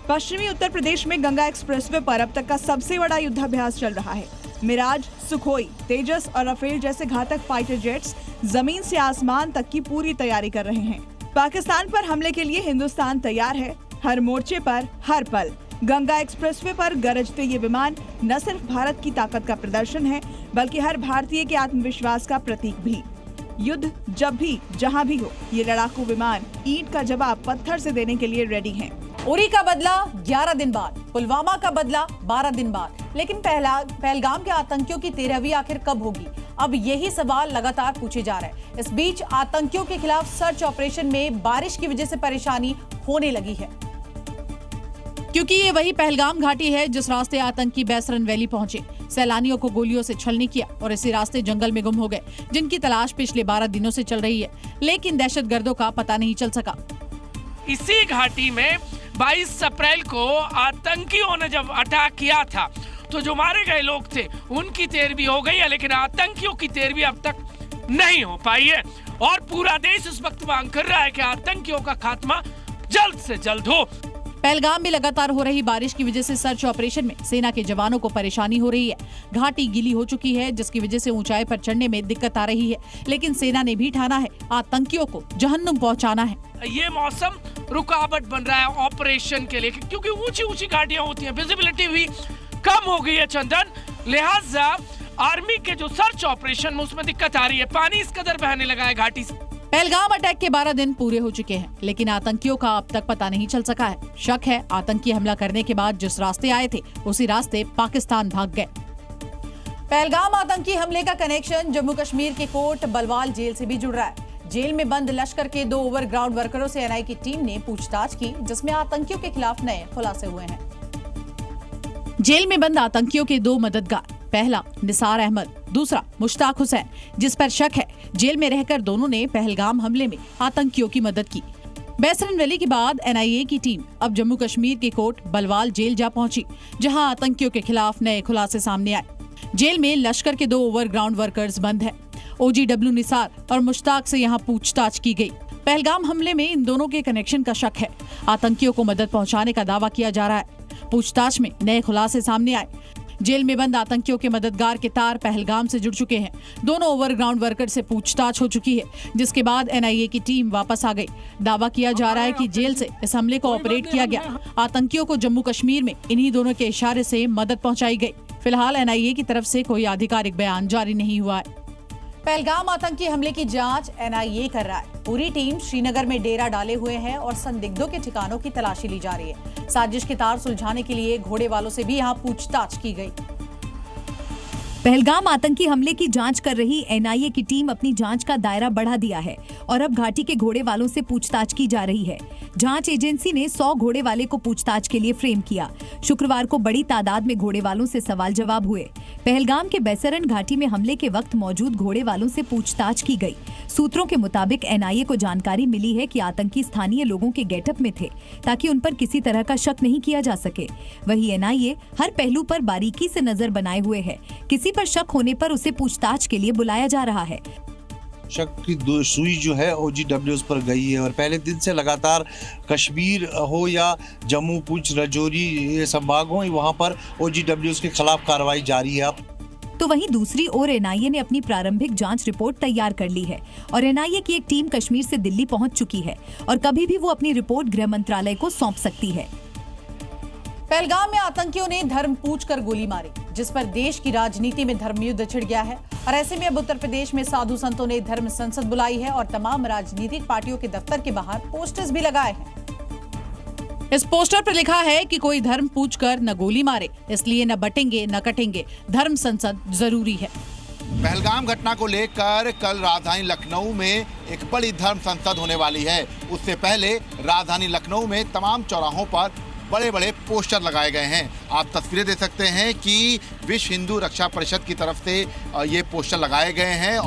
पश्चिमी उत्तर प्रदेश में गंगा एक्सप्रेसवे पर अब तक का सबसे बड़ा युद्धाभ्यास चल रहा है। मिराज, सुखोई, तेजस और राफेल जैसे घातक फाइटर जेट्स जमीन से आसमान तक की पूरी तैयारी कर रहे हैं। पाकिस्तान पर हमले के लिए हिंदुस्तान तैयार है, हर मोर्चे पर, हर पल। गंगा एक्सप्रेसवे पर गरजते ये विमान न सिर्फ भारत की ताकत का प्रदर्शन है बल्कि हर भारतीय के आत्मविश्वास का प्रतीक भी। युद्ध जब भी जहां भी हो, ये लड़ाकू विमान ईंट का जवाब पत्थर से देने के लिए रेडी हैं। उरी का बदला 11 दिन बाद, पुलवामा का बदला 12 दिन बाद, लेकिन पहलगाम के आतंकियों की 13वीं आखिर कब होगी? अब यही सवाल लगातार पूछे जा रहे हैं। इस बीच आतंकियों के खिलाफ सर्च ऑपरेशन में बारिश की वजह से परेशानी होने लगी है, क्योंकि ये वही पहलगाम घाटी है जिस रास्ते आतंकी बैसरन वैली पहुंचे, सैलानियों को गोलियों से छलनी किया और इसी रास्ते जंगल में गुम हो गए, जिनकी तलाश पिछले 12 दिनों से चल रही है, लेकिन दहशतगर्दों का पता नहीं चल सका। इसी घाटी में 22 अप्रैल को आतंकियों ने जब अटैक किया था तो जो मारे गए लोग थे उनकी 13वीं हो गई है, लेकिन आतंकियों की 13वीं अब तक नहीं हो पाई है। और पूरा देश इस वक्त मांग कर रहा है कि आतंकियों का खात्मा जल्द से जल्द हो। पहलगाम में लगातार हो रही बारिश की वजह से सर्च ऑपरेशन में सेना के जवानों को परेशानी हो रही है। घाटी गीली हो चुकी है जिसकी वजह से ऊंचाई पर चढ़ने में दिक्कत आ रही है, लेकिन सेना ने भी ठाना है आतंकियों को जहन्नुम पहुंचाना है। ये मौसम रुकावट बन रहा है ऑपरेशन के लिए, क्योंकि ऊंची ऊंची घाटियां होती हैं, विजिबिलिटी भी कम हो गई है चंदन, लिहाजा आर्मी के जो सर्च ऑपरेशन में उसमें दिक्कत आ रही है। पानी इस कदर बहने लगा है घाटी से। पहलगाम अटैक के 12 दिन पूरे हो चुके हैं, लेकिन आतंकियों का अब तक पता नहीं चल सका है। शक है आतंकी हमला करने के बाद जिस रास्ते आए थे उसी रास्ते पाकिस्तान भाग गए। पहलगाम आतंकी हमले का कनेक्शन जम्मू कश्मीर के कोट बलवाल जेल से भी जुड़ रहा है। जेल में बंद लश्कर के 2 ओवरग्राउंड वर्करों से एनआईए की टीम ने पूछताछ की, जिसमें आतंकियों के खिलाफ नए खुलासे हुए हैं। जेल में बंद आतंकियों के 2 मददगार, पहला निसार अहमद, दूसरा मुश्ताक हुसैन, जिस पर शक है जेल में रहकर दोनों ने पहलगाम हमले में आतंकियों की मदद की। बैसरन वैली के बाद एनआईए की टीम अब जम्मू कश्मीर के कोट बलवाल जेल जा पहुंची, जहां आतंकियों के खिलाफ नए खुलासे सामने आए। जेल में लश्कर के 2 ओवरग्राउंड वर्कर्स बंद है। OGW निसार और मुश्ताक से यहां पूछताछ की गई। पहलगाम हमले में इन दोनों के कनेक्शन का शक है। आतंकियों को मदद पहुंचाने का दावा किया जा रहा है। पूछताछ में नए खुलासे सामने आए। जेल में बंद आतंकियों के मददगार के तार पहलगाम से जुड़ चुके हैं। दोनों ओवरग्राउंड वर्कर से पूछताछ हो चुकी है, जिसके बाद एनआईए की टीम वापस आ गई। दावा किया जा रहा है कि जेल से इस हमले को ऑपरेट किया गया। आतंकियों को जम्मू कश्मीर में इन्हीं दोनों के इशारे से मदद पहुंचाई गई। फिलहाल एनआईए की तरफ से कोई आधिकारिक बयान जारी नहीं हुआ है। पहलगाम आतंकी हमले की जांच एनआईए कर रहा है। पूरी टीम श्रीनगर में डेरा डाले हुए है और संदिग्धों के ठिकानों की तलाशी ली जा रही है। साजिश के तार सुलझाने के लिए घोड़े वालों से भी यहां पूछताछ की गई। पहलगाम आतंकी हमले की जांच कर रही एनआईए की टीम अपनी जांच का दायरा बढ़ा दिया है और अब घाटी के घोड़े वालों से पूछताछ की जा रही है। जांच एजेंसी ने 100 घोड़े वाले को पूछताछ के लिए फ्रेम किया। शुक्रवार को बड़ी तादाद में घोड़े वालों से सवाल जवाब हुए। पहलगाम के बैसरन घाटी में हमले के वक्त मौजूद घोड़े वालों से पूछताछ की गई। सूत्रों के मुताबिक एनआईए को जानकारी मिली है कि आतंकी स्थानीय लोगों के गेटअप में थे ताकि उन पर किसी तरह का शक नहीं किया जा सके। वहीं एनआईए हर पहलू पर बारीकी से नजर बनाए हुए है। किसी पर शक होने पर उसे पूछताछ के लिए बुलाया जा रहा है। शक की सुई जो है OGWs पर गई है और पहले दिन से लगातार कश्मीर हो या जम्मू, पुंछ, राजौरी ये संभाग हो, वहाँ पर OGWs के खिलाफ कार्रवाई जारी है। तो वहीं दूसरी ओर एनआईए ने अपनी प्रारंभिक जांच रिपोर्ट तैयार कर ली है और एनआईए की एक टीम कश्मीर से दिल्ली पहुंच चुकी है और कभी भी वो अपनी रिपोर्ट गृह मंत्रालय को सौंप सकती है। पहलगाम में आतंकियों ने धर्म पूछकर गोली मारी, जिस पर देश की राजनीति में धर्म युद्ध छिड़ गया है। और ऐसे में अब उत्तर प्रदेश में साधु संतों ने धर्म संसद बुलाई है और तमाम राजनीतिक पार्टियों के दफ्तर के बाहर पोस्टर्स भी लगाए हैं। इस पोस्टर पर लिखा है कि कोई धर्म पूछकर न गोली मारे, इसलिए न बटेंगे न कटेंगे, धर्म संसद जरूरी है। पहलगाम घटना को लेकर कल राजधानी लखनऊ में एक बड़ी धर्म संसद होने वाली है। उससे पहले राजधानी लखनऊ में तमाम चौराहों पर बड़े बड़े पोस्टर लगाए गए हैं। आप तस्वीरें देख सकते हैं कि विश्व हिंदू रक्षा परिषद की तरफ से ये पोस्टर लगाए गए हैं।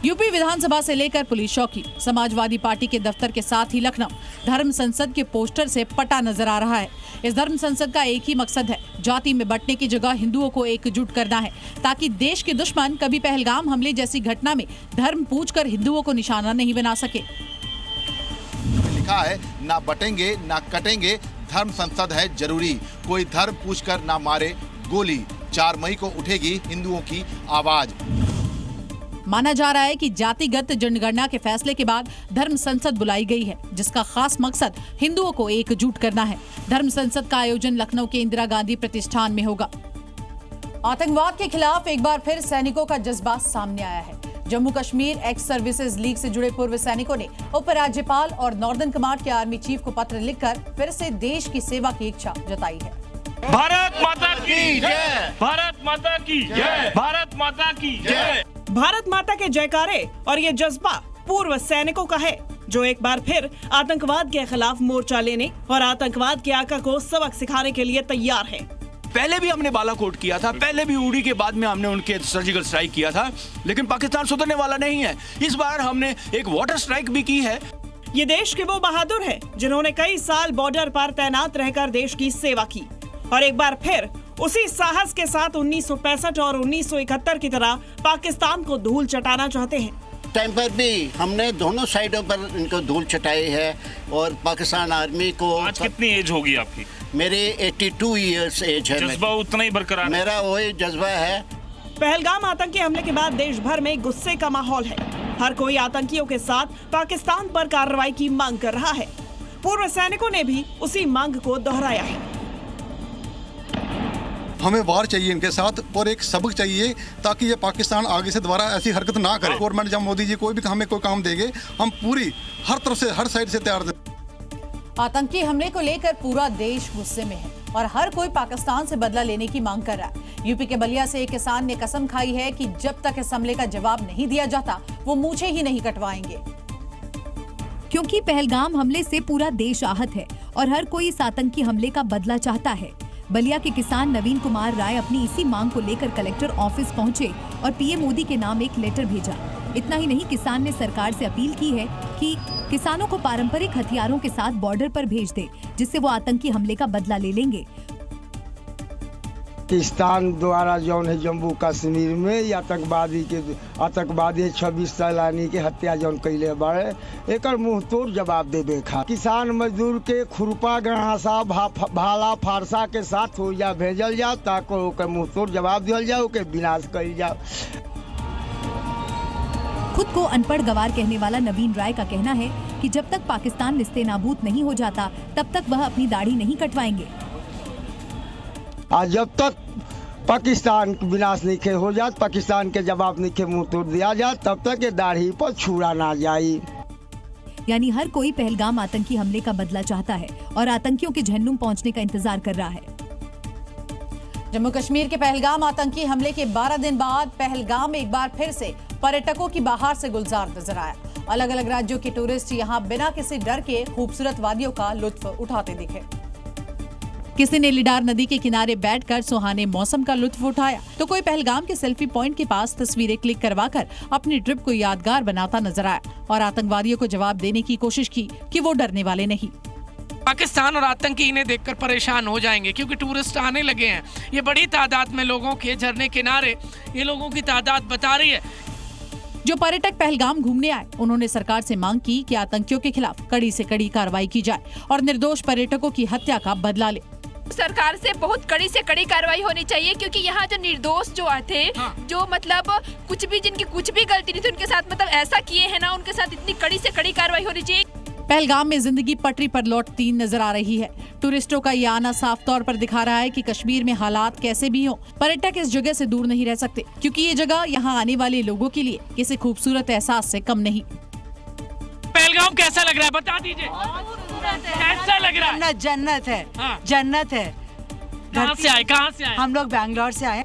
यूपी विधानसभा से लेकर पुलिस चौकी, समाजवादी पार्टी के दफ्तर के साथ ही लखनऊ धर्म संसद के पोस्टर से पटा नजर आ रहा है। इस धर्म संसद का एक ही मकसद है, जाति में बंटने की जगह हिंदुओं को एकजुट करना है, ताकि देश के दुश्मन कभी पहलगाम हमले जैसी घटना में धर्म पूछकर हिंदुओं को निशाना नहीं बना सके। लिखा है, ना बटेंगे ना कटेंगे, धर्म संसद है जरूरी, कोई धर्म पूछकर ना मारे गोली, 4 मई को उठेगी हिंदुओं की आवाज। माना जा रहा है कि जातिगत जनगणना के फैसले के बाद धर्म संसद बुलाई गई है, जिसका खास मकसद हिंदुओं को एकजुट करना है। धर्म संसद का आयोजन लखनऊ के इंदिरा गांधी प्रतिष्ठान में होगा। आतंकवाद के खिलाफ एक बार फिर सैनिकों का जज्बा सामने आया है। Jammu Kashmir x services league से जुड़े पूर्व सैनिकों ने उपराज्यपाल और नॉर्दर्न कमांड के आर्मी चीफ को पत्र लिखकर फिर से देश की सेवा की इच्छा जताई है। भारत माता की जय, भारत माता की जय, भारत माता की जय। भारत माता के जयकारे और ये जज्बा पूर्व सैनिकों का है, जो एक बार फिर आतंकवाद के खिलाफ मोर्चा लेने और आतंकवाद के आका को सबक सिखाने के लिए तैयार है। पहले भी हमने बालाकोट किया था, पहले भी उड़ी के बाद में हमने उनके सर्जिकल स्ट्राइक किया था, लेकिन पाकिस्तान सुधरने वाला नहीं है। इस बार हमने एक वाटर स्ट्राइक भी की है। ये देश के वो बहादुर हैं जिन्होंने कई साल बॉर्डर पर तैनात रहकर देश की सेवा की और एक बार फिर उसी साहस के साथ 1965 और 1971 की तरह पाकिस्तान को धूल चटाना चाहते हैं। टाइम पर भी हमने दोनों साइडों पर इनको धूल चटाई है और पाकिस्तान आर्मी को। आज कितनी एज होगी आपकी? मेरी 82 इयर्स एज है। जज्बा उतना ही बरकरार? मेरा वही जज्बा है। पहलगाम आतंकी हमले के बाद देश भर में गुस्से का माहौल है। हर कोई आतंकियों के साथ पाकिस्तान पर कार्रवाई की मांग कर रहा है। पूर्व सैनिकों ने भी उसी मांग को दोहराया है। हमें वार चाहिए इनके साथ और एक सबक चाहिए, ताकि ये पाकिस्तान आगे से दोबारा ऐसी हरकत ना करे। गवर्नमेंट जब मोदी जी कोई भी हमें कोई काम देंगे, हम पूरी हर तरफ से हर साइड से तैयार। आतंकी हमले को लेकर पूरा देश गुस्से में है और हर कोई पाकिस्तान से बदला लेने की मांग कर रहा है। यूपी के बलिया से एक किसान ने कसम खाई है कि जब तक इस हमले का जवाब नहीं दिया जाता, वो मूछें ही नहीं कटवाएंगे। क्योंकि पहलगाम हमले से पूरा देश आहत है और हर कोई इस आतंकी हमले का बदला चाहता है। बलिया के किसान नवीन कुमार राय अपनी इसी मांग को लेकर कलेक्टर ऑफिस पहुंचे और पीएम मोदी के नाम एक लेटर भेजा। इतना ही नहीं, किसान ने सरकार से अपील की है कि किसानों को पारंपरिक हथियारों के साथ बॉर्डर पर भेज दे, जिससे वो आतंकी हमले का बदला ले लेंगे। पाकिस्तान द्वारा जौन है जम्मू कश्मीर में आतंकवादी 26 सैलानी के हत्या जौन कैले बारे, एकर मुंह तोड़ जवाब देवे खा। किसान मजदूर के खुरपा गणासा भाला फारसा के साथ हो जा भेजल जाओ, ताकि ओकर मुंह तोड़ जवाब दिया जाओ, के विनाश कर जाओ। खुद को अनपढ़ गवार कहने वाला नवीन राय का कहना है कि जब तक पाकिस्तान निस्तेनाबूद नहीं हो जाता, तब तक वह अपनी दाढ़ी नहीं कटवाएंगे। आज जब तक पाकिस्तान विनाश नहीं हो जात, पाकिस्तान के जवाब नहीं मुंह तोड़ दिया जात, तब तक ये दाढ़ी पर छुरा ना जाए। यानी हर कोई पहलगाम आतंकी हमले का बदला चाहता है और आतंकियों के जहन्नुम पहुंचने का इंतजार कर रहा है। जम्मू कश्मीर के पहलगाम आतंकी हमले के 12 दिन बाद पहलगाम एक बार फिर से पर्यटकों की बाहर से गुलजार नजर आया। अलग अलग राज्यों के टूरिस्ट यहां बिना किसी डर के खूबसूरत वादियों का लुत्फ उठाते दिखे। किसी ने लिडार नदी के किनारे बैठकर सुहाने मौसम का लुत्फ उठाया, तो कोई पहलगाम के सेल्फी पॉइंट के पास तस्वीरें क्लिक करवाकर अपनी ट्रिप को यादगार बनाता नजर आया और आतंकवादियों को जवाब देने की कोशिश की कि वो डरने वाले नहीं। पाकिस्तान और आतंकी इन्हें देखकर परेशान हो जाएंगे, क्योंकि टूरिस्ट आने लगे हैं। ये बड़ी तादाद में लोगों के झरने किनारे ये लोगों की तादाद बता रही है। जो पर्यटक पहलगाम घूमने आए, उन्होंने सरकार से मांग की कि आतंकियों के खिलाफ कड़ी से कड़ी कार्रवाई की जाए और निर्दोष पर्यटकों की हत्या का बदला ले। सरकार से बहुत कड़ी से कड़ी कार्रवाई होनी चाहिए, क्योंकि यहाँ जो निर्दोष जो थे, जो मतलब कुछ भी जिनकी कुछ भी गलती नहीं थी, उनके साथ मतलब ऐसा किए है ना, उनके साथ इतनी कड़ी से कड़ी कार्रवाई होनी चाहिए। पहलगाम में जिंदगी पटरी पर लौटती नजर आ रही है। टूरिस्टों का ये आना साफ तौर पर दिखा रहा है कि कश्मीर में हालात कैसे भी हों, पर्यटक इस जगह से दूर नहीं रह सकते, क्योंकि ये जगह यहाँ आने वाले लोगों के लिए किसी खूबसूरत एहसास से कम नहीं। पहलगाम कैसा लग रहा है, बता दीजिए। कैसा लग रहा है? जन्नत है। हाँ। जन्नत है। कहाँ से आए? हम लोग बैंगलोर से आए।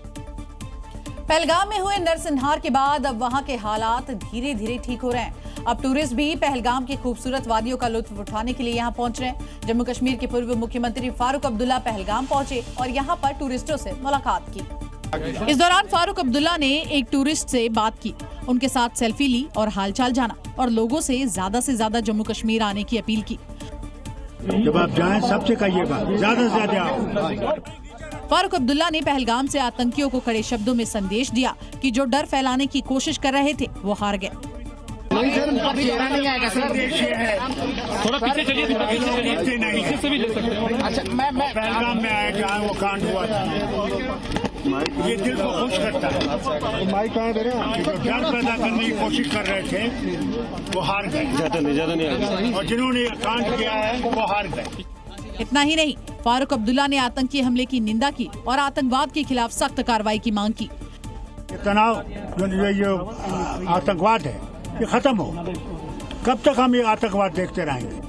पहलगाम में हुए नरसंहार के बाद अब वहां के हालात धीरे धीरे ठीक हो रहे हैं। अब टूरिस्ट भी पहलगाम की खूबसूरत वादियों का लुत्फ उठाने के लिए यहां पहुंच रहे हैं। जम्मू कश्मीर के पूर्व मुख्यमंत्री फारूक अब्दुल्ला पहलगाम पहुंचे और यहां पर टूरिस्टों से मुलाकात की। इस दौरान फारूक अब्दुल्ला ने एक टूरिस्ट से बात की, उनके साथ सेल्फी ली और हालचाल जाना और लोगों से ज्यादा जम्मू कश्मीर आने की अपील की। जब आप जाएं सबसे कहिएगा ज्यादा से ज्यादा आओ। फारूक अब्दुल्ला ने पहलगाम से आतंकियों को कड़े शब्दों में संदेश दिया कि जो डर फैलाने की कोशिश कर रहे थे वो हार गए। थोड़ा पीछे चलिए, पीछे से भी ले सकते हैं। अच्छा, मैं पहलगाम में आया जहाँ वो कांड हुआ था, ये दिल को खुश करता है। माइक कहाँ दे रहे हैं? जो डर पैदा करने की कोशिश कर रहे थे वो हार गए, ज्यादा नहीं, और जिन्होंने ये कांड किया है वो हार गए। इतना ही नहीं, फारूक अब्दुल्ला ने आतंकी हमले की निंदा की और आतंकवाद के खिलाफ सख्त कार्रवाई की मांग की। तनाव जो आतंकवाद है ये खत्म हो। कब तक हम ये आतंकवाद देखते रहेंगे?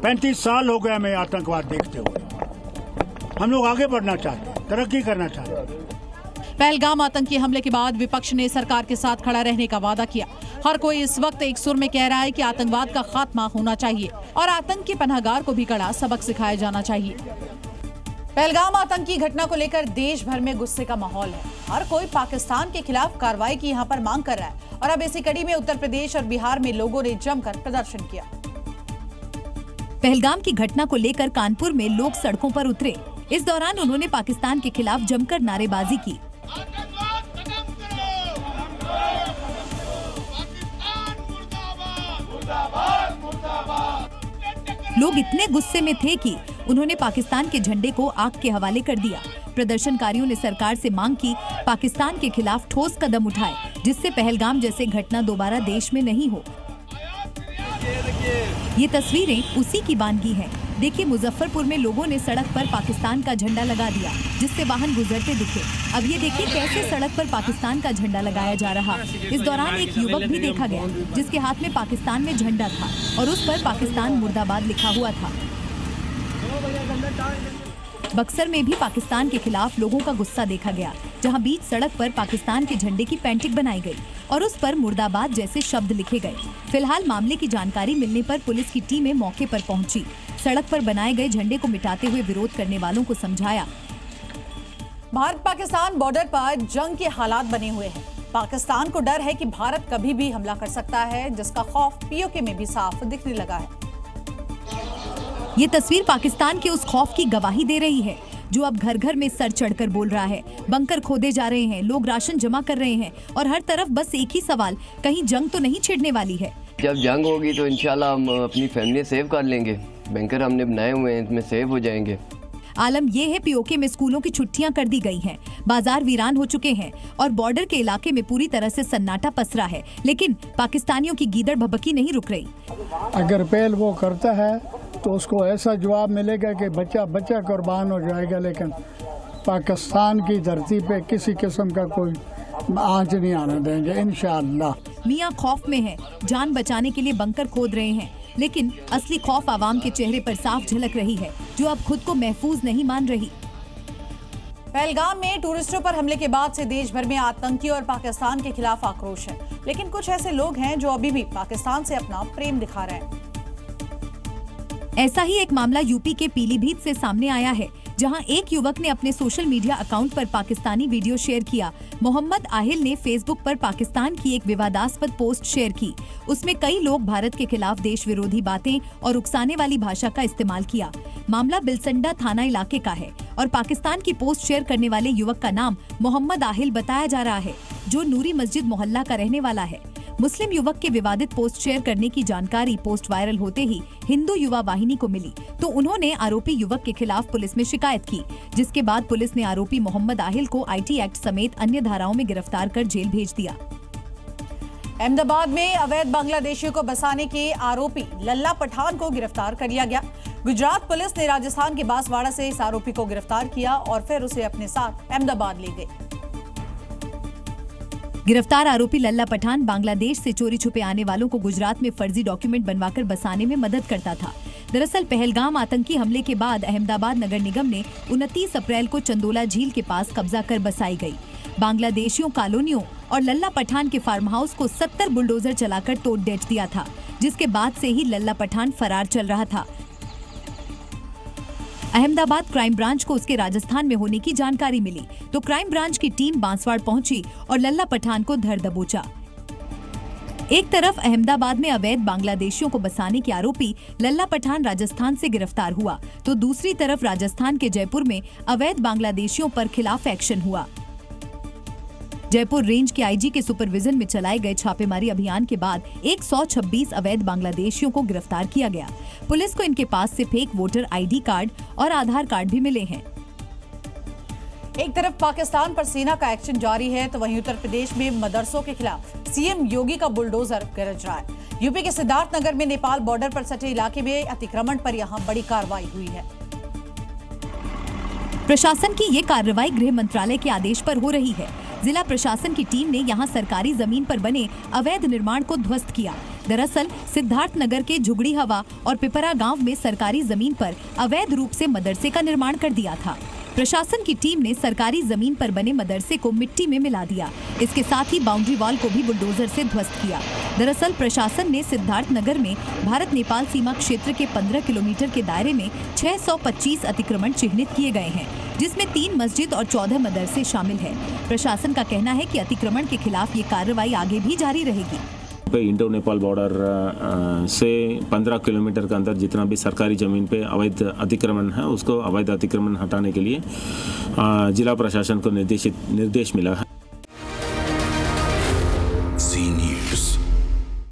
35 साल हो गए हमें आतंकवाद देखते हुए। हम लोग आगे बढ़ना चाहते हैं, तरक्की करना चाहते हैं। पहलगाम आतंकी हमले के बाद विपक्ष ने सरकार के साथ खड़ा रहने का वादा किया। हर कोई इस वक्त एक सुर में कह रहा है कि आतंकवाद का खात्मा होना चाहिए और आतंक के पनाहगार को भी कड़ा सबक सिखाया जाना चाहिए। पहलगाम आतंकी घटना को लेकर देश भर में गुस्से का माहौल है। हर कोई पाकिस्तान के खिलाफ कार्रवाई की यहाँ पर मांग कर रहा है और अब इसी कड़ी में उत्तर प्रदेश और बिहार में लोगों ने जमकर प्रदर्शन किया। पहलगाम की घटना को लेकर कानपुर में लोग सड़कों पर उतरे। इस दौरान उन्होंने पाकिस्तान के खिलाफ जमकर नारेबाजी की। लोग इतने गुस्से में थे कि उन्होंने पाकिस्तान के झंडे को आग के हवाले कर दिया। प्रदर्शनकारियों ने सरकार से मांग की पाकिस्तान के खिलाफ ठोस कदम उठाए, जिससे पहलगाम जैसे घटना दोबारा देश में नहीं हो। ये तस्वीरें उसी की बानगी हैं। देखिए, मुजफ्फरपुर में लोगों ने सड़क पर पाकिस्तान का झंडा लगा दिया, जिससे वाहन गुजरते दिखे। अब ये देखिए कैसे सड़क पर पाकिस्तान का झंडा लगाया जा रहा। इस दौरान एक युवक भी देखा गया जिसके हाथ में पाकिस्तान में झंडा था और उस पर पाकिस्तान मुर्दाबाद लिखा हुआ था। बक्सर में भी पाकिस्तान के खिलाफ लोगों का गुस्सा देखा गया, जहां बीच सड़क पर पाकिस्तान के झंडे की पेंटिंग बनाई गई और उस पर मुर्दाबाद जैसे शब्द लिखे गए। फिलहाल मामले की जानकारी मिलने पर पुलिस की टीमें मौके पर पहुंची। सड़क पर बनाए गए झंडे को मिटाते हुए विरोध करने वालों को समझाया। भारत पाकिस्तान बॉर्डर पर जंग के हालात बने हुए हैं। पाकिस्तान को डर है कि भारत कभी भी हमला कर सकता है, जिसका खौफ पीओके में भी साफ दिखने लगा है। ये तस्वीर पाकिस्तान के उस खौफ की गवाही दे रही है जो अब घर घर में सर चढ़कर बोल रहा है। बंकर खोदे जा रहे हैं, लोग राशन जमा कर रहे हैं और हर तरफ बस एक ही सवाल, कहीं जंग तो नहीं छिड़ने वाली है। जब जंग होगी तो इंशाल्लाह हम अपनी फैमिली सेव कर लेंगे। बैंकर हमने बनाए हुए हैं, इसमें सेव हो जाएंगे। आलम ये है, पीओके में स्कूलों की छुट्टियां कर दी गई हैं, बाजार वीरान हो चुके हैं और बॉर्डर के इलाके में पूरी तरह से सन्नाटा पसरा है। लेकिन पाकिस्तानियों की गीदड़ भभकी नहीं रुक रही। अगर पहल वो करता है तो उसको ऐसा जवाब मिलेगा कि बच्चा बच्चा कुर्बान हो जाएगा, लेकिन पाकिस्तान की धरती पे किसी किस्म का कोई आंच नहीं आने देंगे इंशाअल्लाह। मियां खौफ में है, जान बचाने के लिए बंकर खोद रहे हैं, लेकिन असली खौफ आवाम के चेहरे पर साफ झलक रही है, जो अब खुद को महफूज नहीं मान रही। पहलगाम में टूरिस्टों पर हमले के बाद से देश भर में आतंकी और पाकिस्तान के खिलाफ आक्रोश है, लेकिन कुछ ऐसे लोग हैं जो अभी भी पाकिस्तान से अपना प्रेम दिखा रहे हैं। ऐसा ही एक मामला यूपी के पीलीभीत से सामने आया है, जहां एक युवक ने अपने सोशल मीडिया अकाउंट पर पाकिस्तानी वीडियो शेयर किया। मोहम्मद आहिल ने फेसबुक पर पाकिस्तान की एक विवादास्पद पोस्ट शेयर की। उसमें कई लोग भारत के खिलाफ देश विरोधी बातें और उकसाने वाली भाषा का इस्तेमाल किया। मामला बिलसंडा थाना इलाके का है और पाकिस्तान की पोस्ट शेयर करने वाले युवक का नाम मोहम्मद आहिल बताया जा रहा है, जो नूरी मस्जिद मोहल्ला का रहने वाला है। मुस्लिम युवक के विवादित पोस्ट शेयर करने की जानकारी पोस्ट वायरल होते ही हिंदू युवा वाहिनी को मिली, तो उन्होंने आरोपी युवक के खिलाफ पुलिस में शिकायत की, जिसके बाद पुलिस ने आरोपी मोहम्मद आहिल को IT एक्ट समेत अन्य धाराओं में गिरफ्तार कर जेल भेज दिया। अहमदाबाद में अवैध बांग्लादेशियों को बसाने के आरोपी लल्ला पठान को गिरफ्तार कर लिया गया। गुजरात पुलिस ने राजस्थान के बांसवाड़ा से इस आरोपी को गिरफ्तार किया और फिर उसे अपने साथ अहमदाबाद ले गए। गिरफ्तार आरोपी लल्ला पठान बांग्लादेश से चोरी छुपे आने वालों को गुजरात में फर्जी डॉक्यूमेंट बनवाकर बसाने में मदद करता था। दरअसल पहलगाम आतंकी हमले के बाद अहमदाबाद नगर निगम ने 29 अप्रैल को चंदोला झील के पास कब्जा कर बसाई गई। बांग्लादेशियों कॉलोनियों और लल्ला पठान के फार्म हाउस को 70 बुलडोजर चलाकर तोड़ देच दिया था, जिसके बाद से ही लल्ला पठान फरार चल रहा था। अहमदाबाद क्राइम ब्रांच को उसके राजस्थान में होने की जानकारी मिली तो क्राइम ब्रांच की टीम बांसवाड़ पहुंची और लल्ला पठान को धर दबोचा। एक तरफ अहमदाबाद में अवैध बांग्लादेशियों को बसाने के आरोपी लल्ला पठान राजस्थान से गिरफ्तार हुआ तो दूसरी तरफ राजस्थान के जयपुर में अवैध बांग्लादेशियों पर खिलाफ एक्शन हुआ। जयपुर रेंज के आईजी के सुपरविजन में चलाए गए छापेमारी अभियान के बाद 126 अवैध बांग्लादेशियों को गिरफ्तार किया गया। पुलिस को इनके पास से फेक वोटर आईडी कार्ड और आधार कार्ड भी मिले हैं। एक तरफ पाकिस्तान पर सेना का एक्शन जारी है तो वहीं उत्तर प्रदेश में मदरसों के खिलाफ सीएम योगी का बुलडोजर गरज रहा है। यूपी के सिद्धार्थनगर में नेपाल बॉर्डर पर सटे इलाके में अतिक्रमण पर यहां बड़ी कार्रवाई हुई है। प्रशासन की ये कार्रवाई गृह मंत्रालय के आदेश पर हो रही है। जिला प्रशासन की टीम ने यहां सरकारी जमीन पर बने अवैध निर्माण को ध्वस्त किया। दरअसल सिद्धार्थनगर के झुगड़ी हवा और पिपरा गांव में सरकारी जमीन पर अवैध रूप से मदरसे का निर्माण कर दिया था। प्रशासन की टीम ने सरकारी जमीन पर बने मदरसे को मिट्टी में मिला दिया। इसके साथ ही बाउंड्री वॉल को भी बुलडोजर से ध्वस्त किया। दरअसल प्रशासन ने सिद्धार्थनगर में भारत नेपाल सीमा क्षेत्र के 15 किलोमीटर के दायरे में 625 अतिक्रमण चिन्हित किए गए हैं, जिसमें 3 मस्जिद और 14 मदरसे शामिल हैं। प्रशासन का कहना है कि अतिक्रमण के खिलाफ ये कार्रवाई आगे भी जारी रहेगी। इंडो नेपाल बॉर्डर से 15 किलोमीटर के अंदर जितना भी सरकारी ज़मीन पे अवैध अतिक्रमण है उसको अवैध अतिक्रमण हटाने के लिए जिला प्रशासन को निर्देश मिला है।